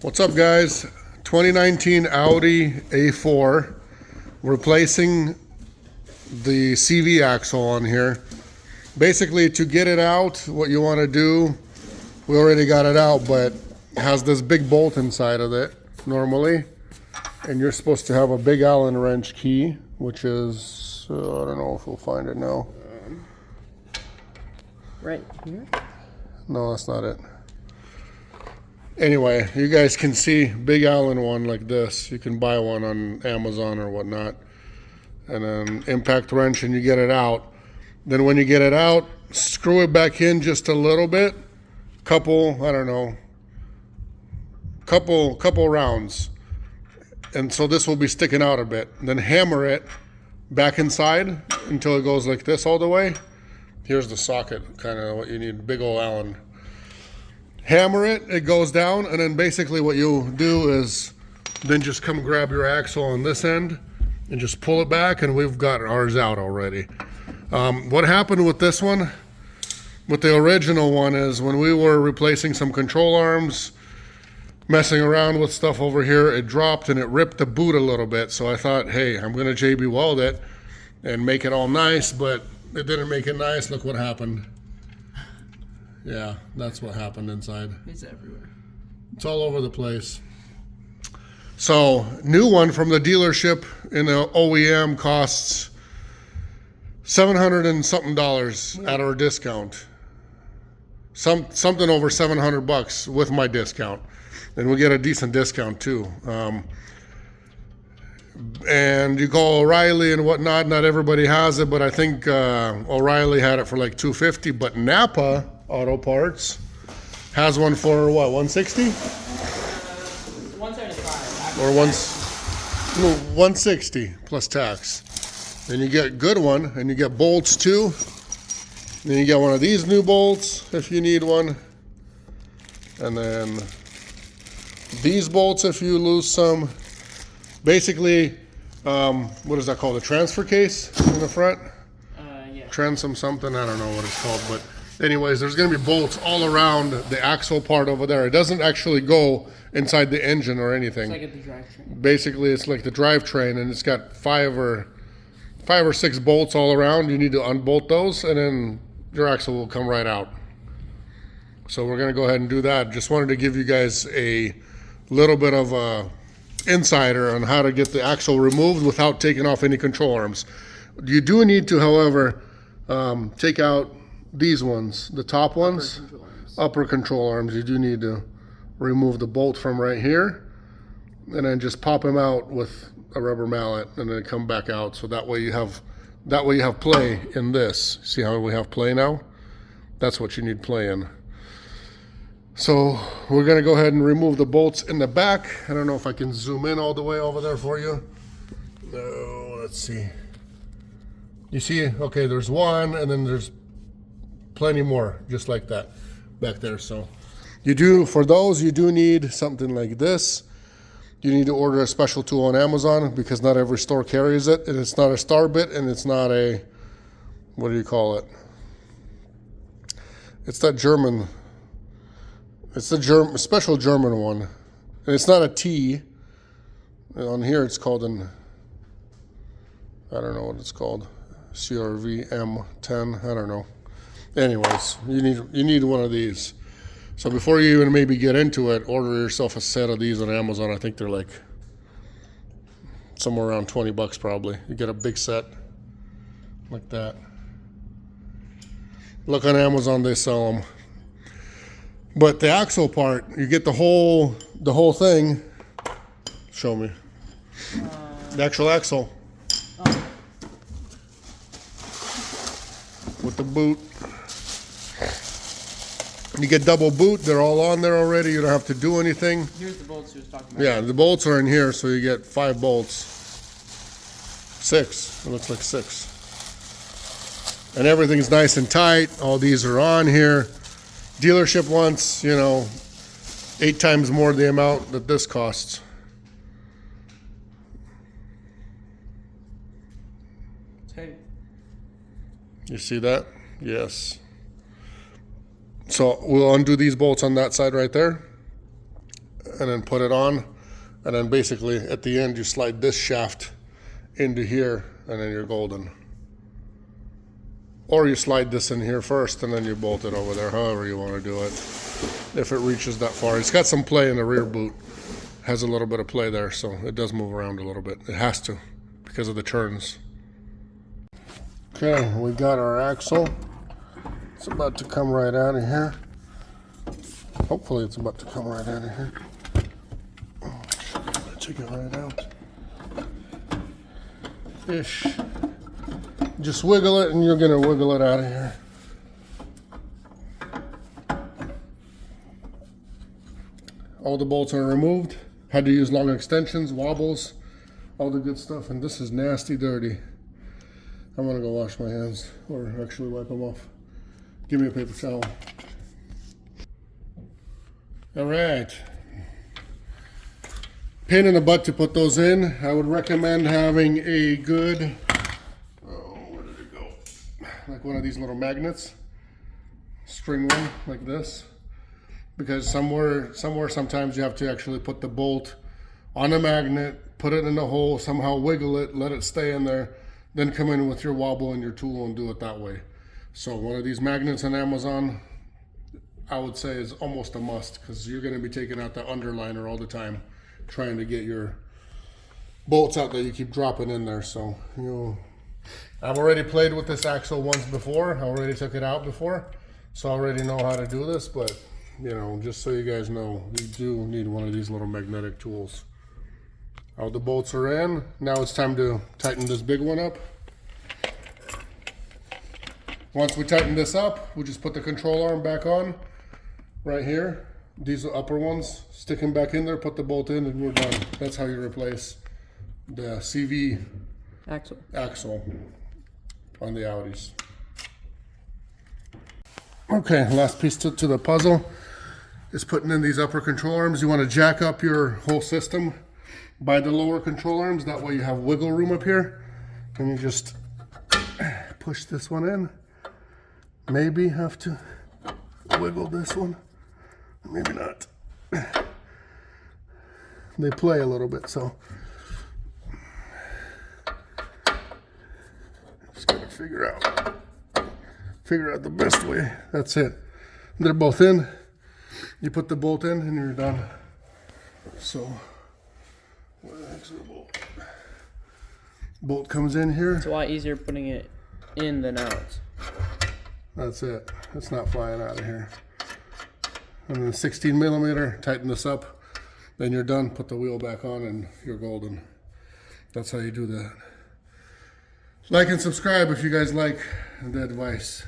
What's up, guys? 2019 Audi A4, replacing the CV axle on here. Basically, to get it out, what you want to do, we already got it out, but it has this big bolt inside of it normally, and you're supposed to have a big Allen wrench key, which is, I don't know if we'll find it now. Right here? No, that's not it. Anyway, you guys can see big Allen one like this. You can buy one on Amazon or whatnot. And then impact wrench, and you get it out. Then when you get it out, screw it back in just a little bit. Couple, I don't know, couple rounds. And so this will be sticking out a bit. Then hammer it back inside until it goes like this all the way. Here's the socket, kind of what you need, big old Allen. Hammer it, it goes down, and then basically what you'll do is then just come grab your axle on this end and just pull it back, and we've got ours out already. What happened with this one, with the original one, is when we were replacing some control arms, messing around with stuff over here, it dropped and it ripped the boot a little bit. So I thought, hey, I'm gonna JB weld it and make it all nice, but it didn't make it nice. Look what happened. Yeah, that's what happened inside. It's everywhere. It's all over the place. So, new one from the dealership in the OEM costs $700 and something at our discount. Something over $700 with my discount, and we get a decent discount too. And you call O'Reilly and whatnot. Not everybody has it, but I think O'Reilly had it for like $250. But Napa Auto Parts has one for what, $160? 175. Or 160 plus tax. And you get a good one, and you get bolts too. Then you get one of these new bolts if you need one. And then these bolts if you lose some. Basically, what is that called? A transfer case in the front? Yeah. Transom something, I don't know what it's called, but anyways, there's going to be bolts all around the axle part over there. It doesn't actually go inside the engine or anything. It's like at the drivetrain. Basically, it's like the drivetrain, and it's got five or six bolts all around. You need to unbolt those, and then your axle will come right out. So we're going to go ahead and do that. Just wanted to give you guys a little bit of a insider on how to get the axle removed without taking off any control arms. You do need to, however, take out these ones, the top ones, upper control arms. You do need to remove the bolt from right here, and then just pop them out with a rubber mallet, and then come back out. So that way you have play in this. See how we have play now? That's what you need play in. So we're gonna go ahead and remove the bolts in the back. I don't know if I can zoom in all the way over there for you. No, let's see. You see, okay, there's one, and then there's plenty more, just like that, back there. So you do, for those, you do need something like this. You need to order a special tool on Amazon because not every store carries it, and it's not a star bit, and it's not a, what do you call it? It's that German. It's the special German one, and it's not a T. On here, it's called an, I don't know what it's called, CRV M10. I don't know. Anyways, you need one of these. So before you even maybe get into it, order yourself a set of these on Amazon. I think they're like somewhere around $20 probably. You get a big set like that. Look on Amazon, they sell them. But the axle part, you get the whole thing. Show me. The actual axle. Oh. With the boot. You get double boot. They're all on there already. You don't have to do anything. Here's the bolts you was talking about. Yeah, the bolts are in here, so you get 5 bolts. 6. It looks like 6. And everything's nice and tight. All these are on here. Dealership wants, 8 times more the amount that this costs. Hey. You see that? Yes. So we'll undo these bolts on that side right there. and then put it on. And then basically at the end, you slide this shaft into here, and then you're golden. Or you slide this in here first, and then you bolt it over there, however you want to do it. If it reaches that far. It's got some play in the rear boot. Has a little bit of play there, so it does move around a little bit. It has to, because of the turns. Okay, we got our axle. It's about to come right out of here. Hopefully it's about to come right out of here. Check it right out. Ish. Just wiggle it and you're gonna wiggle it out of here. All the bolts are removed. Had to use long extensions, wobbles, all the good stuff. And this is nasty dirty. I'm gonna go wash my hands, or actually wipe them off. Give me a paper towel. All right. Pain in the butt to put those in. I would recommend having a good, where did it go? Like one of these little magnets. String one like this. Because sometimes you have to actually put the bolt on a magnet, put it in the hole, somehow wiggle it, let it stay in there, then come in with your wobble and your tool and do it that way. So one of these magnets on Amazon, I would say is almost a must, because you're going to be taking out the underliner all the time, trying to get your bolts out that you keep dropping in there. So, I've already played with this axle once before. I already took it out before, so I already know how to do this, but just so you guys know, you do need one of these little magnetic tools. All the bolts are in. Now it's time to tighten this big one up. Once we tighten this up, we just put the control arm back on right here. These are upper ones. Stick them back in there, put the bolt in, and we're done. That's how you replace the CV axle on the Audis. Okay, last piece to the puzzle is putting in these upper control arms. You want to jack up your whole system by the lower control arms. That way you have wiggle room up here. And you just push this one in. Maybe have to wiggle this one. Maybe not. They play a little bit, so just gotta figure out the best way. That's it. They're both in. You put the bolt in and you're done. So where the heck's the bolt? Bolt comes in here. It's a lot easier putting it in than out. That's it. It's not flying out of here. And then 16 millimeter, tighten this up. Then you're done. Put the wheel back on and you're golden. That's how you do that. Like and subscribe if you guys like the advice.